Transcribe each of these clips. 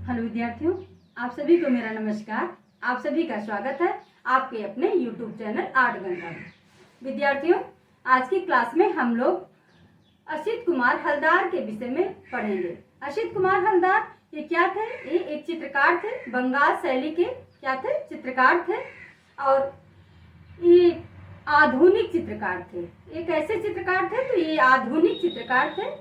Hello विद्यार्थियों, आप सभी को मेरा नमस्कार। आप सभी का स्वागत है आपके अपने YouTube चैनल आर्ट गंगा में। विद्यार्थियों, आज की क्लास में हम लोग असित कुमार हलदार के विषय में पढ़ेंगे। असित कुमार हलदार ये क्या थे? ये एक चित्रकार थे, बंगाल शैली के क्या थे? चित्रकार थे। और ये आधुनिक चित्रकार थे। ये कैसे चित्रकार थे? तो ये आधुनिक चित्रकार थे।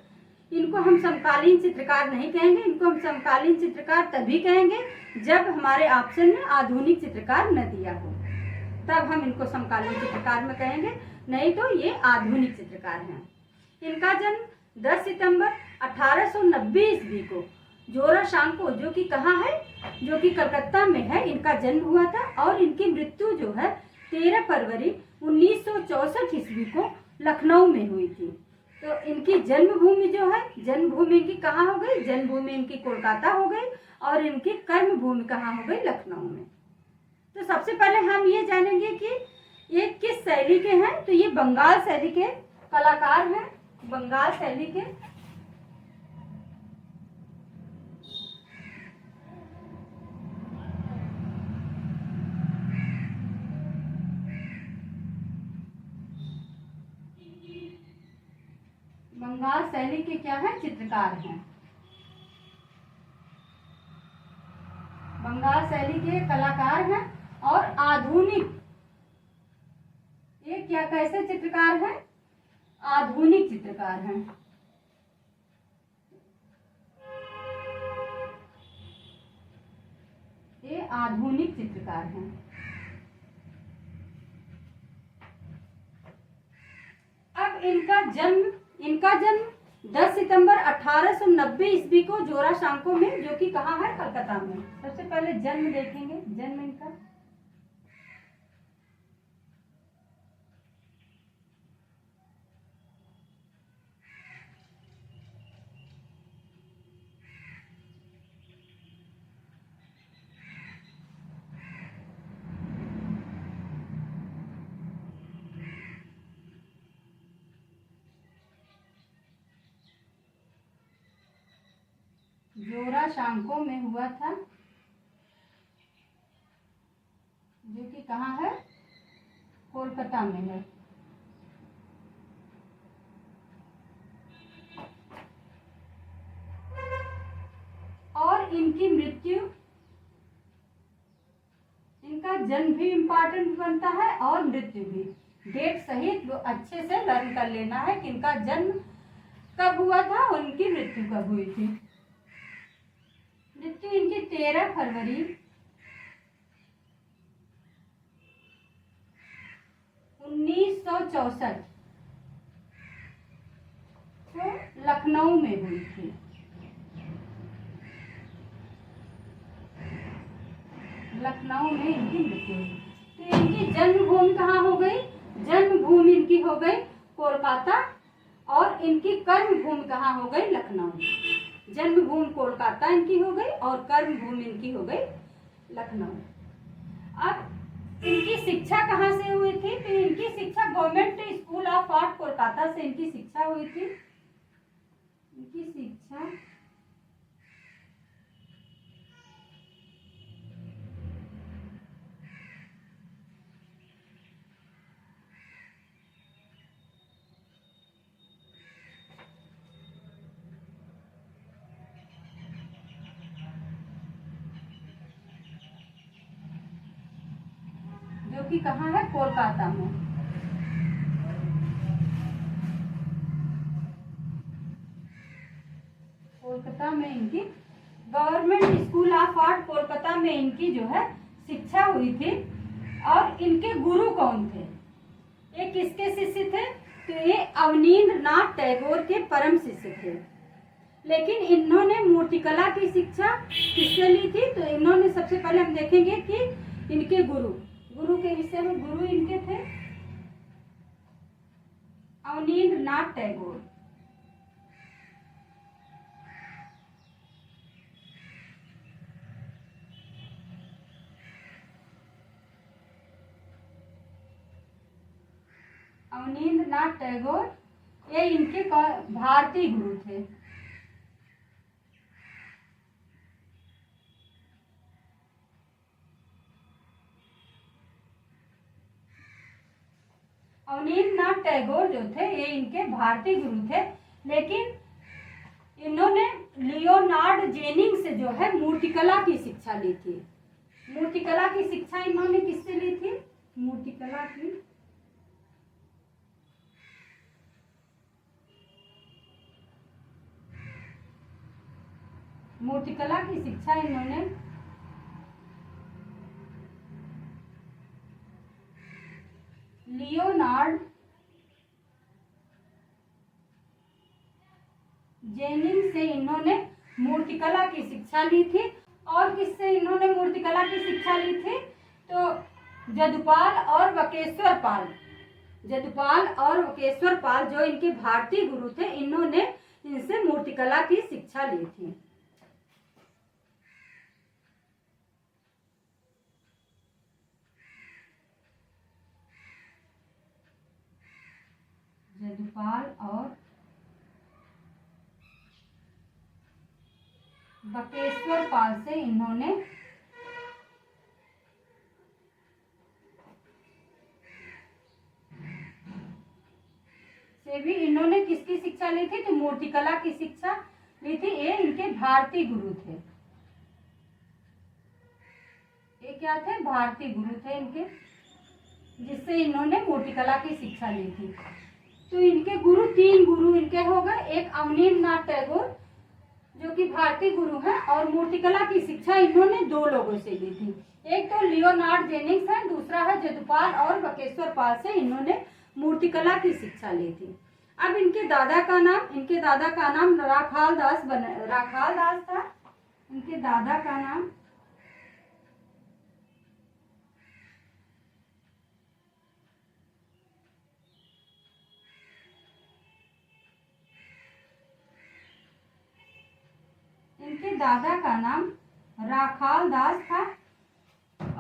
इनको हम समकालीन चित्रकार नहीं कहेंगे, इनको हम समकालीन चित्रकार तभी कहेंगे जब हमारे ऑप्शन में आधुनिक चित्रकार न दिया हो, तब हम इनको समकालीन चित्रकार में कहेंगे, नहीं तो ये आधुनिक चित्रकार हैं। इनका जन्म 10 सितंबर 1890 ईस्वी को जोरासांको, जो कि कहाँ है? जो कि कलकत्ता में है, इनका जन्म हुआ था। और इनकी मृत्यु जो है 13 फरवरी 1964 ईस्वी को लखनऊ में हुई थी। तो इनकी जन्मभूमि जो है, जन्मभूमि इनकी कहाँ हो गई? जन्मभूमि इनकी कोलकाता हो गई और इनकी कर्मभूमि कहाँ हो गई? लखनऊ में। तो सबसे पहले हम ये जानेंगे कि ये किस शैली के हैं। तो ये बंगाल शैली के कलाकार हैं, बंगाल शैली के। बंगाल शैली के क्या है? चित्रकार हैं। बंगाल शैली के कलाकार हैं और आधुनिक, ये क्या कैसे चित्रकार हैं? आधुनिक चित्रकार हैं। ये आधुनिक चित्रकार हैं। अब इनका जन्म 10 सितंबर 1890 ईस्वी को जोरासांको में, जो कि कहाँ है? कलकत्ता में। सबसे पहले जन्म देखेंगे, जन्म इनका। जोरासांको में हुआ था, जो कि कहाँ है? कोलकाता में है। और इनकी मृत्यु, इनका जन्म भी इम्पोर्टेंट बनता है और मृत्यु भी। डेट सहित वो अच्छे से लर्न कर लेना है कि इनका जन्म कब हुआ था और इनकी मृत्यु कब हुई थी। मृत्यु इनकी 13 फरवरी 1964 को लखनऊ में हुई थी। लखनऊ में इनकी मृत्यु हुई। तो इनकी जन्मभूमि कहाँ हो गई? जन्मभूमि इनकी हो गई कोलकाता और इनकी कर्मभूमि कहाँ हो गई? लखनऊ। जन्मभूमि कोलकाता इनकी हो गई और कर्मभूमि इनकी हो गई लखनऊ। अब इनकी शिक्षा कहाँ से हुई थी? तो इनकी शिक्षा government school of art Kolkata से इनकी शिक्षा हुई थी। इनकी शिक्षा जो कि कहाँ है? कोलकाता में। कोलकाता में इनकी government school of art Kolkata में इनकी जो है शिक्षा हुई थी। और इनके गुरु कौन थे? ये किसके शिष्य थे? तो ये अवनींद्र नाथ टैगोर के परम शिष्य थे। लेकिन इन्होंने मूर्तिकला की शिक्षा किससे ली थी? तो इन्होंने, सबसे पहले हम देखेंगे कि इनके गुरु के विषय में। गुरु इनके थे अवनींद्र नाथ टैगोर। अवनींद्र नाथ टैगोर ये इनके भारतीय गुरु थे। अवनींद्रनाथ टैगोर जो थे ये इनके भारतीय गुरु थे, लेकिन इन्होंने लियोनार्ड जेनिंग से जो है मूर्तिकला की शिक्षा ली थी। मूर्तिकला की शिक्षा इन्होंने किससे ली थी? मूर्तिकला की शिक्षा इन्होंने लियोनार्ड जेनिंग से इन्होंने मूर्तिकला की शिक्षा ली थी। और किससे इन्होंने मूर्तिकला की शिक्षा ली थी? तो जदुपाल और बकेश्वर पाल जो इनके भारतीय गुरु थे, इन्होंने इनसे मूर्तिकला की शिक्षा ली थी। जदुपाल और बकेश्वर पाल से इन्होंने किसकी शिक्षा ली थी? तो मूर्तिकला की शिक्षा ली थी। ये इनके भारतीय गुरु थे। ये क्या थे? भारतीय गुरु थे इनके, जिससे इन्होंने मूर्तिकला की शिक्षा ली थी। तो इनके गुरु, 3 गुरु इनके हो गए। एक अवनींद्रनाथ टैगोर जो कि भारतीय गुरु हैं, और मूर्तिकला की शिक्षा इन्होंने 2 लोगों से ली थी। एक तो लियोनार्ड जेनिंग्स है, दूसरा है जदुपाल और बकेश्वर पाल से इन्होंने मूर्तिकला की शिक्षा ली थी। अब इनके दादा का नाम राखाल दास था। इनके दादा का नाम राखाल दास था।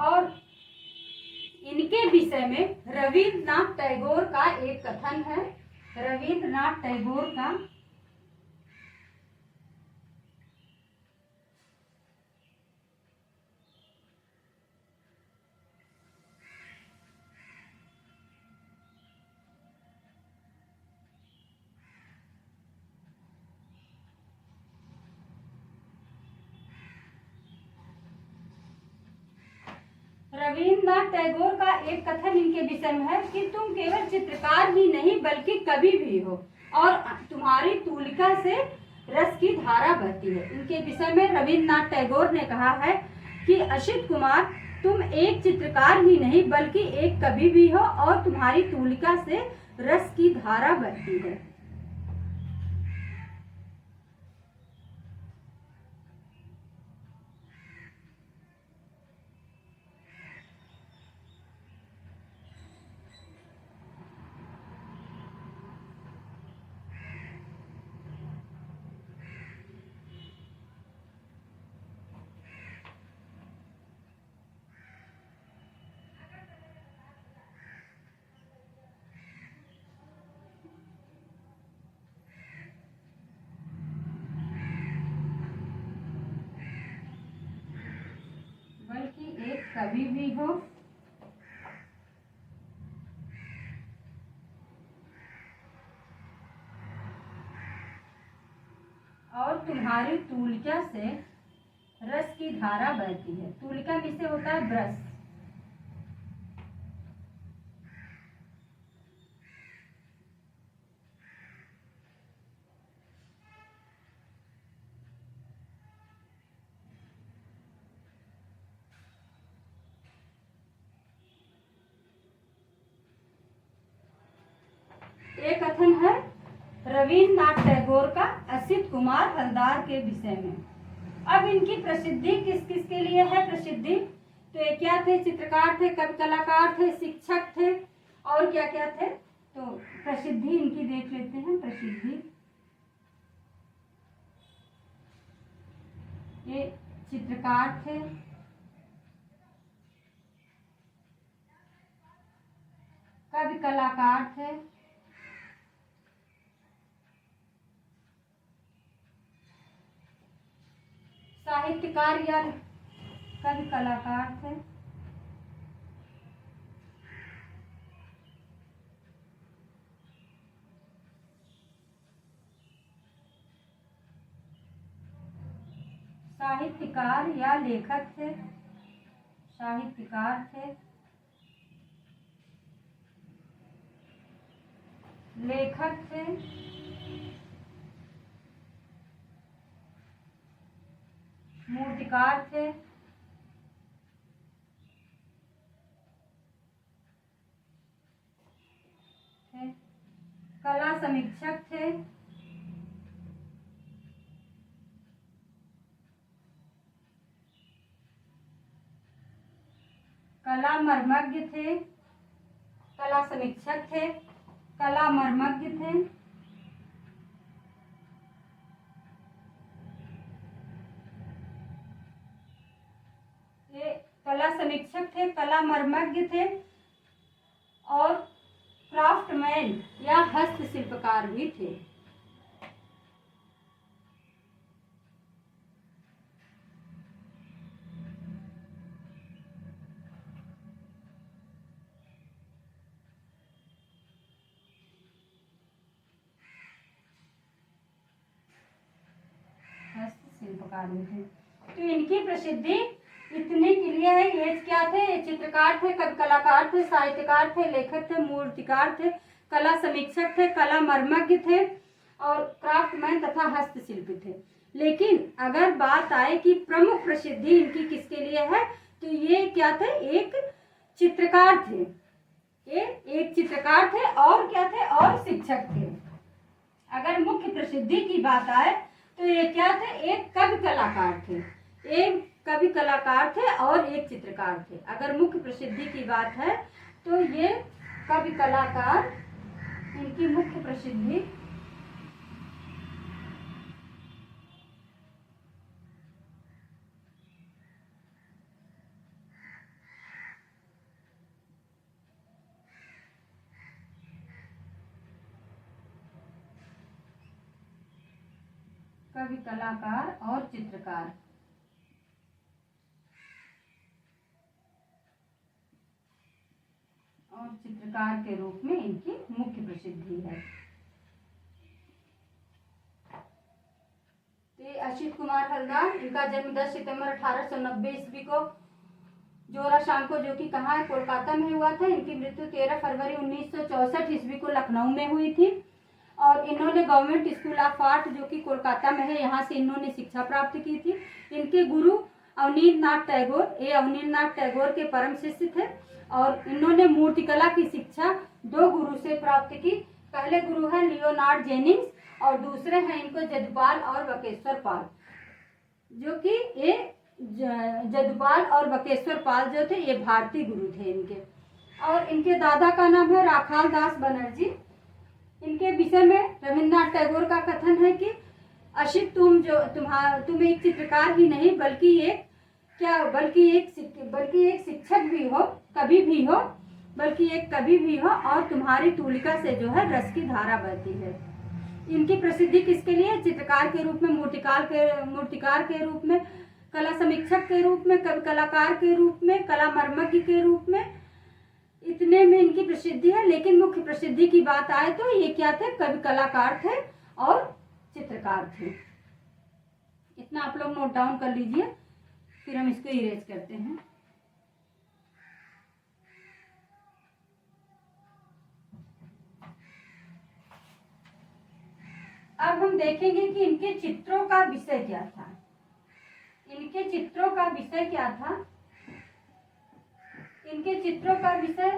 और इनके विषय में रविन्द्रनाथ टैगोर का एक कथन है। रविन्द्रनाथ टैगोर का रविन्द्रनाथ टैगोर का एक कथन इनके विषय में है कि तुम केवल चित्रकार ही नहीं बल्कि कवि भी हो, और तुम्हारी तूलिका से रस की धारा बहती है। इनके विषय में रविन्द्रनाथ टैगोर ने कहा है कि असित कुमार, तुम एक चित्रकार ही नहीं बल्कि एक कवि भी हो, और तुम्हारी तूलिका से रस की धारा बहती है। बल्कि एक कवि भी हो, और तुम्हारी तूलिका से रस की धारा बहती है। तूलिका किससे होता है? ब्रश। एक कथन है रविन्द्रनाथ टैगोर का असित कुमार हलदार के विषय में। अब इनकी प्रसिद्धि किस किस के लिए है? प्रसिद्धि तो ये क्या थे? चित्रकार थे, कवि कलाकार थे, शिक्षक थे, और क्या क्या थे? तो प्रसिद्धि इनकी देख लेते हैं। प्रसिद्धि, ये चित्रकार थे, कवि कलाकार थे, साहित्यकार या कवि कलाकार थे, साहित्यकार या लेखक थे, साहित्यकार थे, लेखक थे, मूर्तिकार थे, कला समीक्षक थे, कला मर्मज्ञ थे, कला समीक्षक थे, कला मर्मज्ञ थे, ये कला समीक्षक थे, कला मर्मज्ञ थे और क्राफ्टमैन या हस्तशिल्पकार भी थे। हस्तशिल्पकार भी थे। तो इनकी प्रसिद्धि इतने के लिए है। ये क्या थे? चित्रकार थे, कवि कलाकार थे, साहित्यकार थे, लेखक थे, मूर्तिकार थे, कला समीक्षक थे, कला मर्मज्ञ थे और क्राफ्टमैन तथा हस्तशिल्पी थे। लेकिन अगर बात आए कि प्रमुख प्रसिद्धि इनकी किसके लिए है, तो ये क्या थे? एक चित्रकार थे। ये एक चित्रकार थे और क्या थे? और शिक्षक थे। अगर मुख्य प्रसिद्धि की बात आए तो ये क्या थे? एक कवि कलाकार थे, एक कवि कलाकार थे और एक चित्रकार थे। अगर मुख्य प्रसिद्धि की बात है तो ये कवि कलाकार, इनकी मुख्य प्रसिद्धि कवि कलाकार और चित्रकार। और चित्रकार के रूप में इनकी मुख्य प्रसिद्धि है। तो असित कुमार हलदार, इनका जन्म 10 सितंबर 1890 ईस्वी को जोरा शाम को, जो कि कहाँ है? कोलकाता में हुआ था। इनकी मृत्यु 13 फरवरी 1964 ईस्वी को लखनऊ में हुई थी। और इन्होंने गवर्नमेंट स्कूल ऑफ आर्ट, जो कि कोलकाता में है, यहाँ से इन्होंने शिक्षा प्राप्त की थी। इनके गुरु अवनींद्रनाथ टैगोर, ये अवनींद्रनाथ टैगोर के परम शिष्य थे और इन्होंने मूर्तिकला की शिक्षा 2 गुरु से प्राप्त की। पहले गुरु है लियोनार्ड जेनिंग्स और दूसरे हैं इनको जदुपाल और बकेश्वर पाल, जो कि ये जदुपाल और बकेश्वर पाल जो थे ये भारतीय गुरु थे इनके। और इनके दादा का नाम है राखाल दास बनर्जी। इनके विषय में रविन्द्रनाथ टैगोर का कथन है कि असित, तुम एक चित्रकार ही नहीं बल्कि एक शिक्षक भी हो, कवि भी हो, बल्कि एक कवि भी हो और तुम्हारी तूलिका से जो है रस की धारा बहती है। इनकी प्रसिद्धि किसके लिए? चित्रकार के रूप में, मूर्तिकार के रूप में, कला समीक्षक के रूप में, कवि कलाकार के रूप में, कला मर्मज्ञ के रूप में, इतने में इनकी प्रसिद्धि है। लेकिन मुख्य प्रसिद्धि की बात आए तो ये क्या थे? कवि कलाकार थे और चित्रकार थे। इतना आप लोग नोट डाउन कर लीजिए, फिर हम इसको इरेज करते हैं। अब हम देखेंगे कि इनके चित्रों का विषय क्या था। इनके चित्रों का विषय क्या था? इनके चित्रों का विषय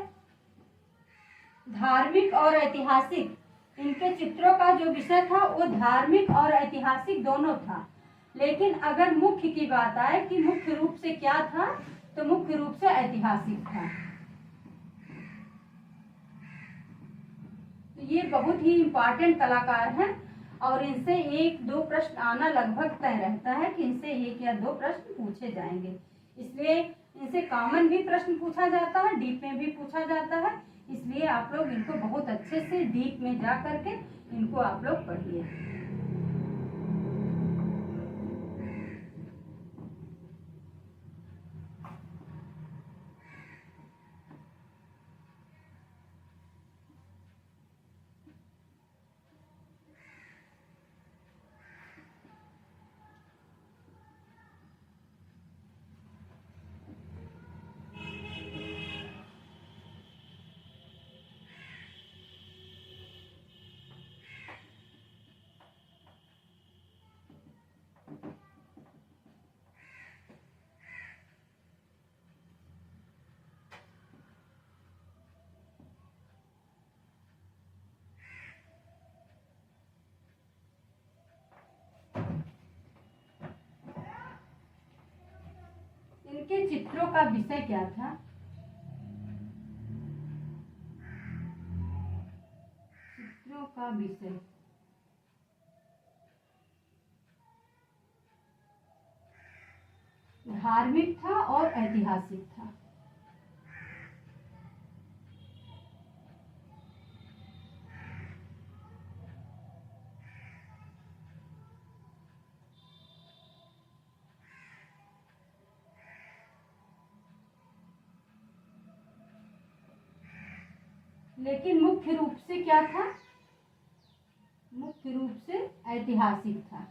धार्मिक और ऐतिहासिक। इनके चित्रों का जो विषय था वो धार्मिक और ऐतिहासिक दोनों था। लेकिन अगर मुख्य की बात आए कि मुख्य रूप से क्या था, तो मुख्य रूप से ऐतिहासिक था। तो ये बहुत ही इम्पोर्टेंट कलाकार हैं और इनसे 1-2 प्रश्न आना लगभग तय रहता है कि इनसे 1 या 2 प्रश्न पूछे जाएंगे। इसलिए इनसे कॉमन भी प्रश्न पूछा जाता है, डीप में भी पूछा जाता है। इसलिए आप लोग इनको बहुत अच्छे से डीप में जा करके इनको आप लोग पढ़िए। इनके चित्रों का विषय क्या था? चित्रों का विषय धार्मिक था और ऐतिहासिक था। लेकिन मुख्य रूप से क्या था? मुख्य रूप से ऐतिहासिक था।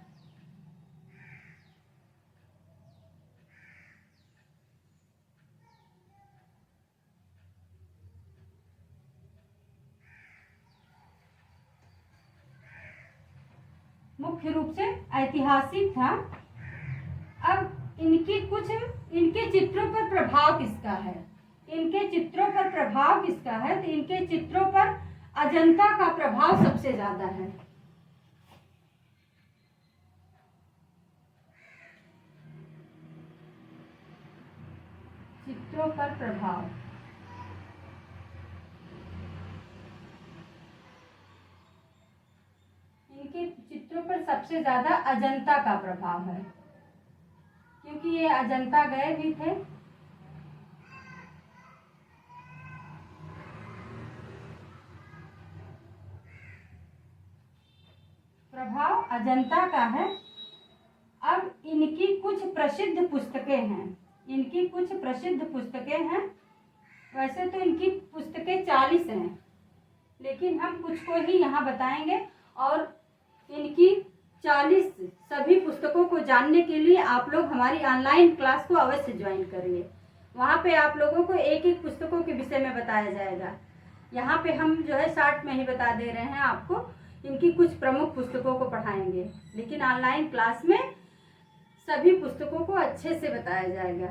मुख्य रूप से ऐतिहासिक था। अब इनके चित्रों पर प्रभाव किसका है? इनके चित्रों पर प्रभाव किसका है? तो इनके चित्रों पर अजंता का प्रभाव सबसे ज्यादा है। चित्रों पर प्रभाव इनके चित्रों पर सबसे ज्यादा अजंता का प्रभाव है, क्योंकि ये अजंता गए भी थे। प्रभाव अजंता का है। अब इनकी कुछ प्रसिद्ध पुस्तकें हैं। इनकी कुछ प्रसिद्ध पुस्तकें हैं। वैसे तो इनकी पुस्तकें 40 हैं, लेकिन हम कुछ को ही यहाँ बताएंगे। और इनकी 40 सभी पुस्तकों को जानने के लिए आप लोग हमारी ऑनलाइन क्लास को अवश्य ज्वाइन करिए। वहाँ पे आप लोगों को एक एक पुस्तकों के विषय में बताया जाएगा। यहाँ पे हम जो है शॉर्ट में ही बता दे रहे हैं आपको। इनकी कुछ प्रमुख पुस्तकों को पढ़ाएंगे, लेकिन ऑनलाइन क्लास में सभी पुस्तकों को अच्छे से बताया जाएगा।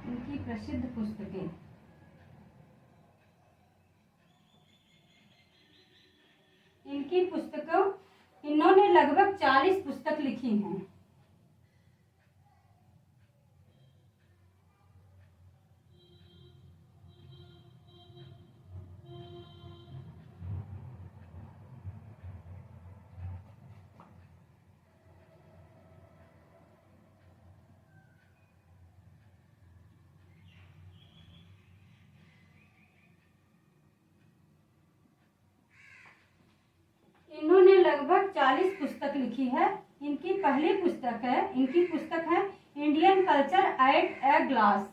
इनकी प्रसिद्ध पुस्तकें इनकी पुस्तकों इन्होंने लगभग 40 पुस्तक लिखी हैं। इन्होंने लगभग 40 पुस्तक लिखी है। इनकी पुस्तक है Indian culture eight a glass.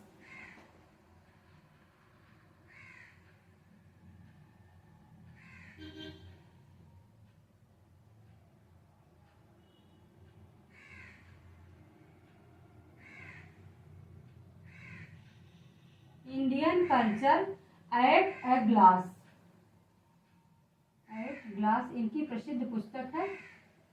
Indian culture eight a glass. इनकी प्रसिद्ध पुस्तक है।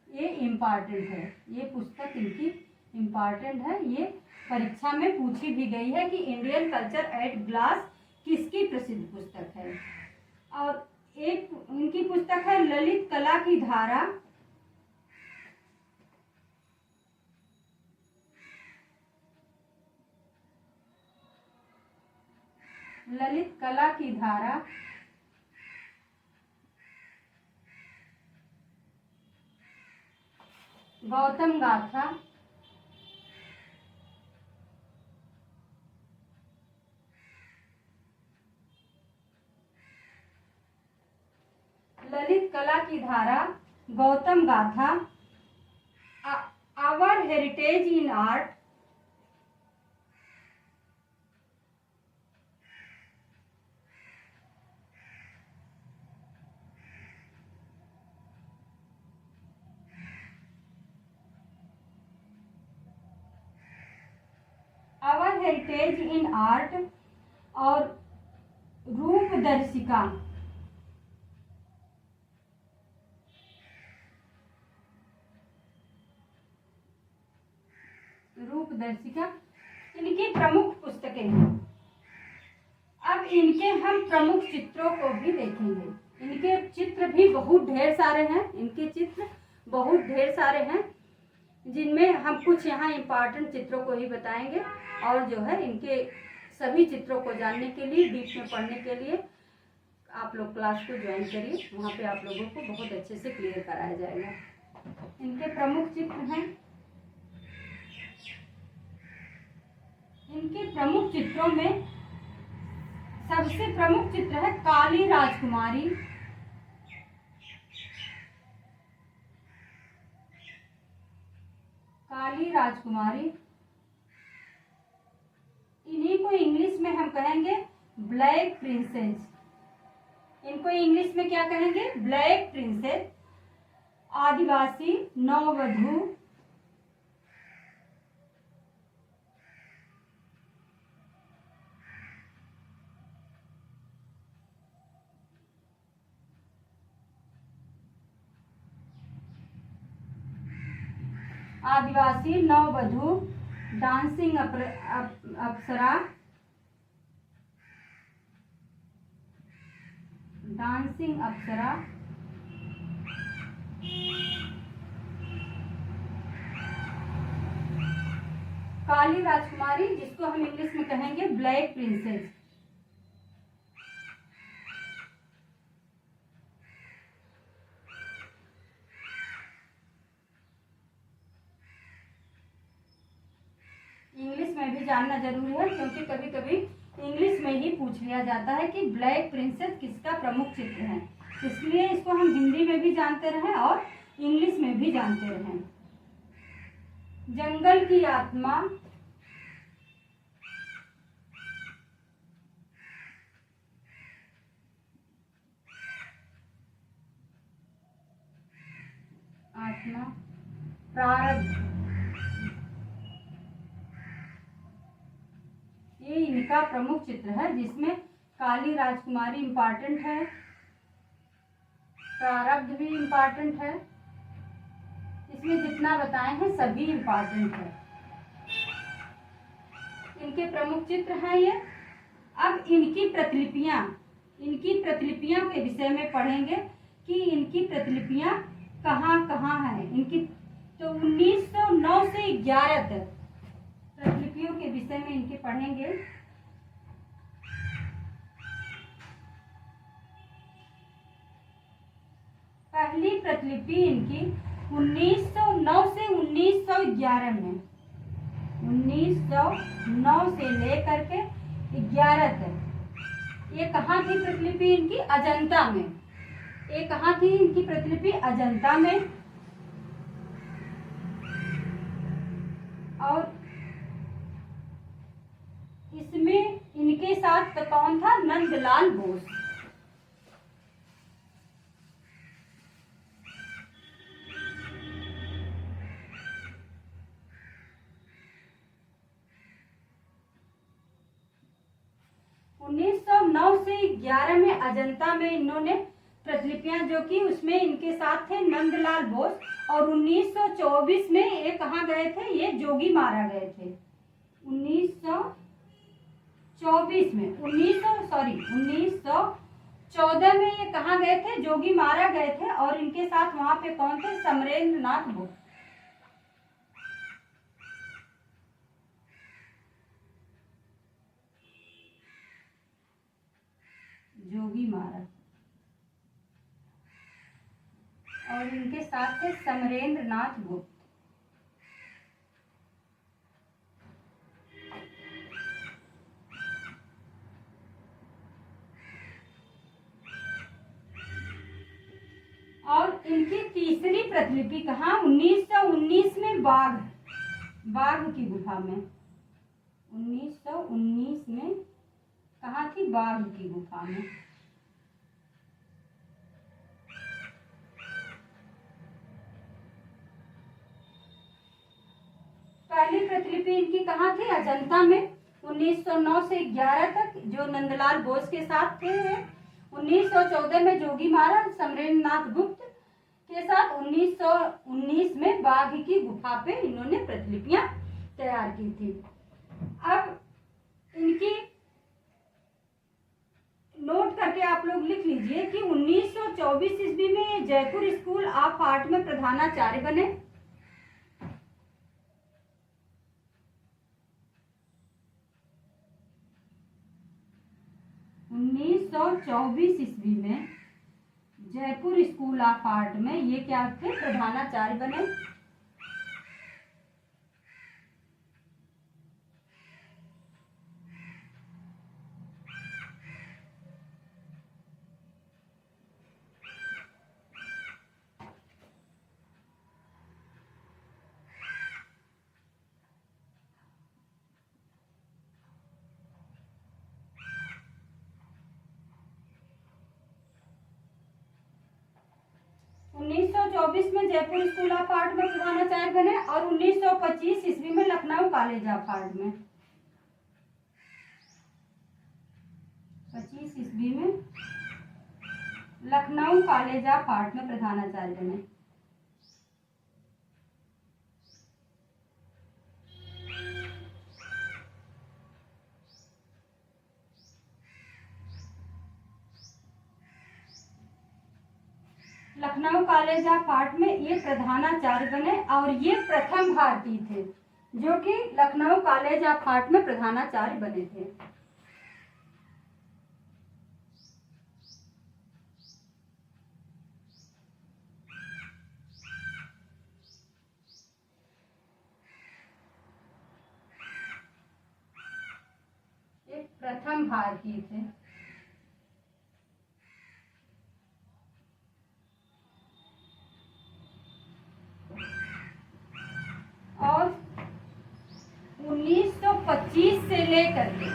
ये इम्पॉर्टेंट है। ये पुस्तक इनकी इम्पॉर्टेंट है। ये परीक्षा में पूछी भी गई है कि इंडियन कल्चर एट ग्लास किसकी प्रसिद्ध पुस्तक है। और एक इनकी पुस्तक है ललित कला की धारा। ललित कला की धारा गौतम गाथा। ललित कला की धारा, गौतम गाथा, our heritage in art, our heritage in art और रूपदर्शिका। रूपदर्शिका इनकी प्रमुख पुस्तकें हैं। अब इनके हम प्रमुख चित्रों को भी देखेंगे। इनके चित्र भी बहुत ढेर सारे हैं, इनके चित्र बहुत ढेर सारे हैं, जिनमें हम कुछ यहाँ इम्पॉर्टेंट चित्रों को ही बताएंगे। और जो है इनके सभी चित्रों को जानने के लिए, डीप में पढ़ने के लिए आप लोग क्लास को ज्वाइन करिए, वहाँ पे आप लोगों को बहुत अच्छे से क्लियर कराया जाएगा। इनके प्रमुख चित्र हैं, इनके प्रमुख चित्रों में सबसे प्रमुख चित्र है काली राजकुमारी। काली राजकुमारी, इन्हीं को इंग्लिश में हम कहेंगे ब्लैक प्रिंसेस। इनको इंग्लिश में क्या कहेंगे? Black princess. आदिवासी नववधू, आदिवासी नववधू, डांसिंग अप्सरा, डांसिंग अप्सरा, काली राजकुमारी, जिसको हम इंग्लिश में कहेंगे ब्लैक प्रिंसेस। इंग्लिश में भी जानना जरूरी है, क्योंकि कभी कभी इंग्लिश में ही पूछ लिया जाता है कि ब्लैक प्रिंसेस किसका प्रमुख चित्र है, इसलिए इसको हम हिंदी में भी जानते रहें और इंग्लिश में भी जानते रहें। जंगल की आत्मा, आत्मा, प्रारब्ध, ये इनका प्रमुख चित्र है, जिसमें काली राजकुमारी इम्पॉर्टेंट है, प्रारब्ध भी इम्पॉर्टेंट है, इसमें जितना बताए हैं सभी इम्पॉर्टेंट है। इनके प्रमुख चित्र हैं ये। अब इनकी प्रतिलिपियां के विषय में पढ़ेंगे कि इनकी प्रतिलिपियां कहाँ कहाँ हैं। इनकी तो 1909 से 11 तक प्रतिलिपियों के विषय में इनके पढ़ेंगे। पहली प्रतिलिपि इनकी 1909 से 1911 में, 1909 से लेकर के 11 तक। ये कहाँ थी प्रतिलिपि इनकी? अजंता में। ये कहाँ थी इनकी प्रतिलिपि? अजंता में। और इसमें इनके साथ तो कौन था? नंदलाल बोस। से 11 में अजंता में इन्होंने प्रतिलिपियां जो की, उसमें इनके साथ थे नंदलाल बोस। और 1924 में ये कहाँ गए थे? ये जोगी मारा गए थे। 1924 में 1914 में ये कहाँ गए थे? जोगी मारा गए थे। और इनके साथ वहां पे कौन थे? समरेंद्र नाथ बोस। जोगी मारा, और इनके साथ थे समरेंद्र नाथ गुप्त। और इनकी तीसरी प्रतिलिपि कहाँ? 1919 में बाघ की गुफा में। 1919 में कहाँ थी? बाघ की गुफा में। पहली प्रतिलिपि इनकी कहाँ थी? अजंता में। 1909 से 11 तक जो नंदलाल बोस के साथ थे। 1914 में जोगी मारा समरेंद्र नाथ गुप्त के साथ। 1919 में बाघ की गुफा पे इन्होंने प्रतिलिपियां तैयार की थी। अब इनकी नोट करके आप लोग लिख लीजिए कि 1924 ईस्वी में ये जयपुर स्कूल ऑफ आर्ट में प्रधानाचार्य बने। 1924 ईस्वी में जयपुर स्कूल ऑफ आर्ट में ये क्या थे, प्रधानाचार्य बने। उन्नीस सौ 24 में जयपुर स्कूल ऑफ आर्ट में प्रधानाचार्य बने और 1925 ईस्वी में लखनऊ कॉलेज ऑफ आर्ट में, 25 ईस्वी में लखनऊ कॉलेज ऑफ आर्ट में प्रधानाचार्य बने। लखनऊ कॉलेज ऑफ आर्ट में ये प्रधानाचार्य बने और ये प्रथम भारतीय थे जो कि लखनऊ कॉलेज ऑफ आर्ट में प्रधानाचार्य बने थे। ये प्रथम भारतीय थे। और 1925 से लेकर के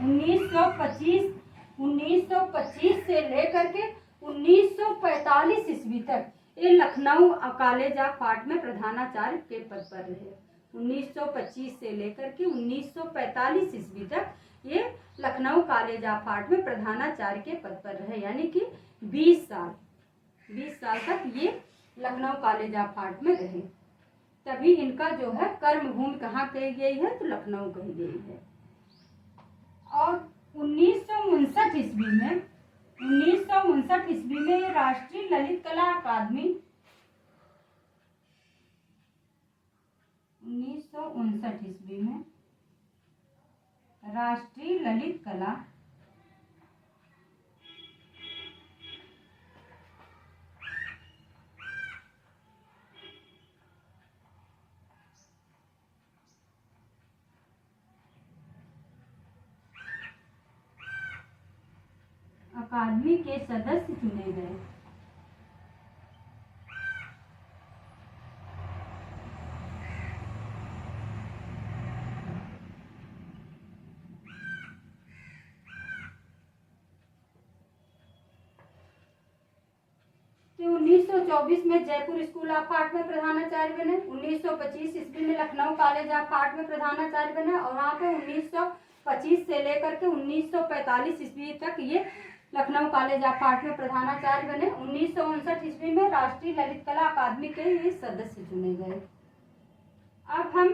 1925 से लेकर के 1945 ईस्वी तक ये लखनऊ कॉलेज ऑफ आर्ट में प्रधानाचार्य के पद पर रहे। 1925 से लेकर के 1945 ईस्वी तक ये लखनऊ कॉलेज ऑफ आर्ट में प्रधानाचार्य के पद पर रहे, यानी कि 20 साल तक ये लखनऊ कॉलेज ऑफ आर्ट में रहे। तभी इनका जो है कर्म भूमि कहाँ कही गई है, तो लखनऊ कही गई है। और 1959 ईस्वी में राष्ट्रीय ललित कला अकादमी 1959 ईस्वी में राष्ट्रीय ललित कला अकादमी के सदस्य चुने गए। तो 1924 में जयपुर स्कूल ऑफ आर्ट में प्रधानाचार्य बने, 1925 ईस्वी में लखनऊ कॉलेज ऑफ आर्ट में प्रधानाचार्य बने और वहाँ पे 1925 से लेकर के 1945 ईस्वी तक ये लखनऊ कॉलेज ऑफ आर्ट में प्रधानाचार्य बने। 1959 ईस्वी में राष्ट्रीय ललित कला अकादमी के ये सदस्य चुने गए। अब हम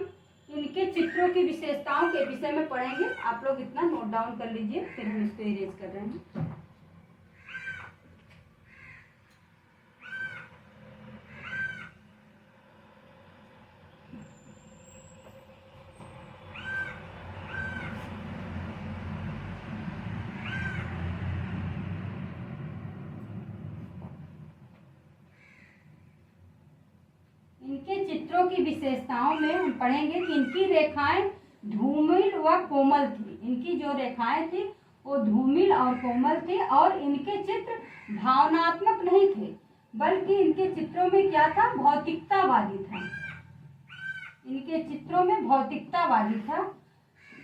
इनके चित्रों की विशेषताओं के विषय में पढ़ेंगे। आप लोग इतना नोट डाउन कर लीजिए, फिर हम इसको इरेज कर रहे हैं। इनके चित्रों की विशेषताओं में हम पढ़ेंगे कि इनकी रेखाएं धूमिल व कोमल थी। इनकी जो रेखाएं थी वो धूमिल और कोमल थी और इनके चित्र भावनात्मक नहीं थे, बल्कि इनके चित्रों में क्या था, भौतिकतावादी था। इनके चित्रों में भौतिकतावादी था।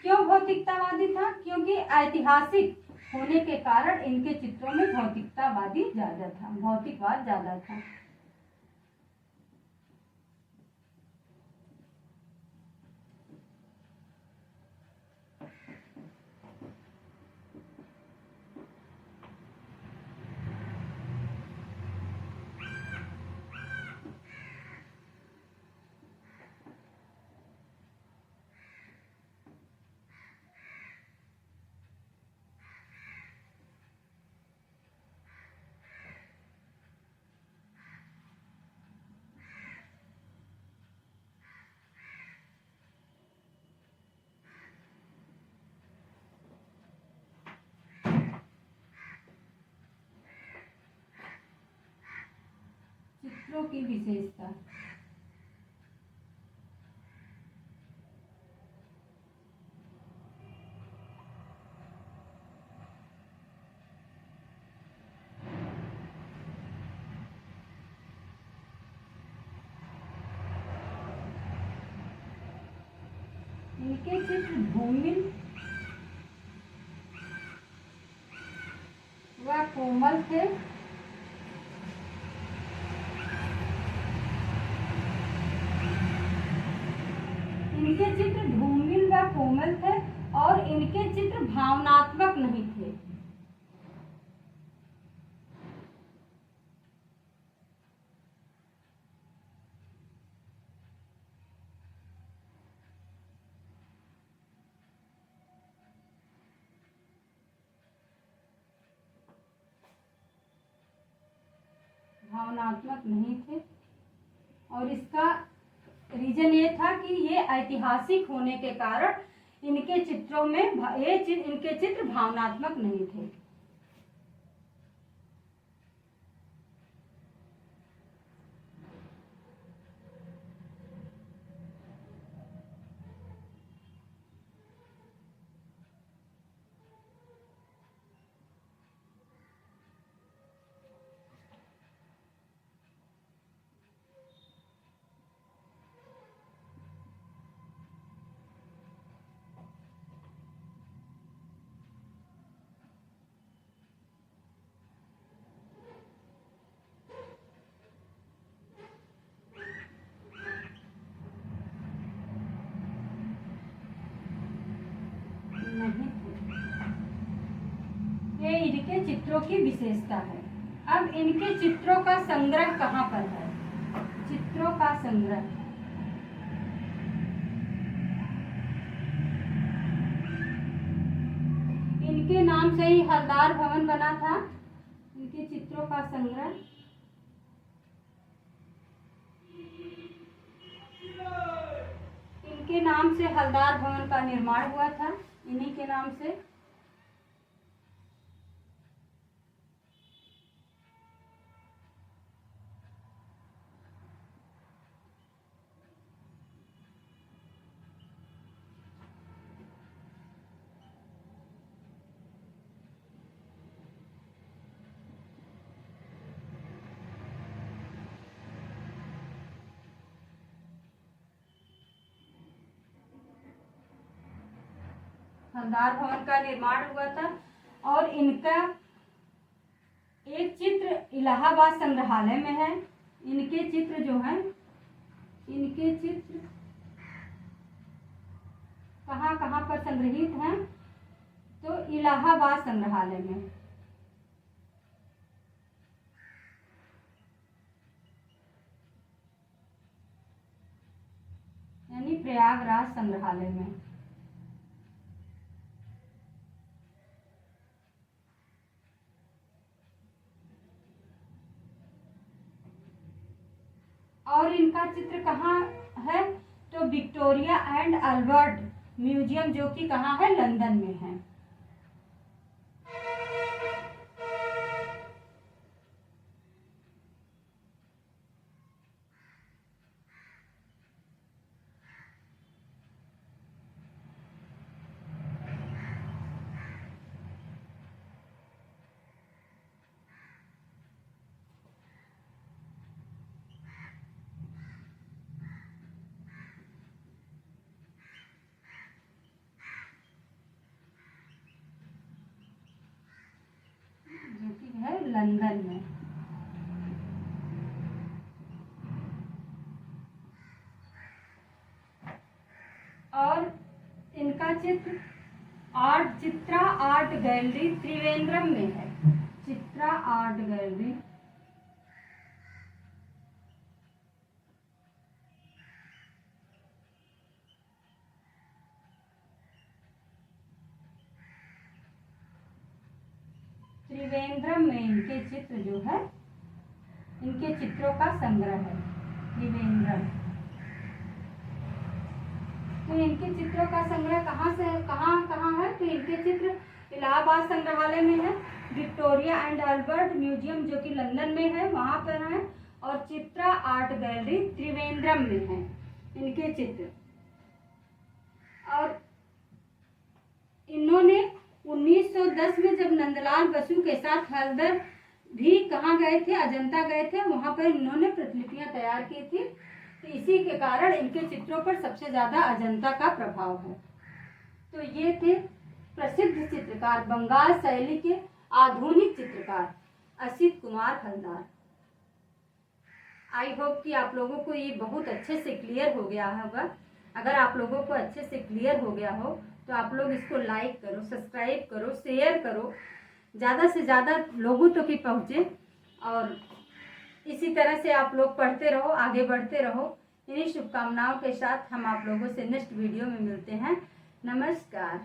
क्यों भौतिकतावादी था? क्योंकि ऐतिहासिक होने के कारण इनके चित्रों में भौतिकतावादी ज्यादा था, भौतिकवाद ज्यादा था। चित्रों की विशेषता। इनके चित्र धूमिल व कोमल थे। इनके चित्र धूमिल व कोमल थे और इनके चित्र भावनात्मक नहीं थे। भावनात्मक नहीं थे और इसका रीजन ये था कि ये ऐतिहासिक होने के कारण इनके चित्रों में इनके चित्र भावनात्मक नहीं थे। ये इनके चित्रों की विशेषता है। अब इनके चित्रों का संग्रह कहाँ पर है? चित्रों का संग्रह इनके नाम से ही हलदार भवन बना था। इनके चित्रों का संग्रह इनके नाम से हलदार भवन का निर्माण हुआ था, इन्हीं के नाम से। हलदार भवन का निर्माण हुआ था और इनका एक चित्र इलाहाबाद संग्रहालय में है। इनके चित्र जो हैं, इनके चित्र कहाँ कहाँ पर संग्रहित हैं? तो इलाहाबाद संग्रहालय में। यानी प्रयागराज संग्रहालय में। और इनका चित्र कहाँ है? तो विक्टोरिया एंड अल्बर्ट म्यूजियम, जो कि कहाँ है? लंदन में है। जो कि है लंदन में। और इनका चित्र चित्रा आर्ट गैलरी त्रिवेंद्रम में है। चित्रा आर्ट गैलरी त्रिवेंद्रम में इनके चित्र जो है, इनके चित्रों का संग्रह है त्रिवेंद्रम। तो इनके चित्रों का संग्रह कहाँ से कहाँ कहाँ है? तो इनके चित्र इलाहाबाद संग्रहालय में है, विक्टोरिया एंड अल्बर्ट म्यूजियम जो कि लंदन में है, वहाँ पर है। और चित्रा आर्ट गैलरी त्रिवेंद्रम में है इनके चित्र। और इन्होंने 1910 में जब नंदलाल बसु के साथ हल्दर भी कहाँ गए थे, अजंता गए थे, वहां पर इन्होंने प्रतिलिपियां तैयार की थी। तो इसी के कारण इनके चित्रों पर सबसे ज्यादा अजंता का प्रभाव है। तो ये थे प्रसिद्ध चित्रकार, बंगाल शैली के आधुनिक चित्रकार असित कुमार हलदार। आई होप कि आप लोगों को ये बहुत अच्छे से क्लियर हो गया होगा। अगर आप लोगों को अच्छे से क्लियर हो गया हो तो आप लोग इसको लाइक करो, सब्सक्राइब करो, शेयर करो, ज़्यादा से ज़्यादा लोगों तक ही पहुँचे। और इसी तरह से आप लोग पढ़ते रहो, आगे बढ़ते रहो। इन्हीं शुभकामनाओं के साथ हम आप लोगों से नेक्स्ट वीडियो में मिलते हैं। नमस्कार।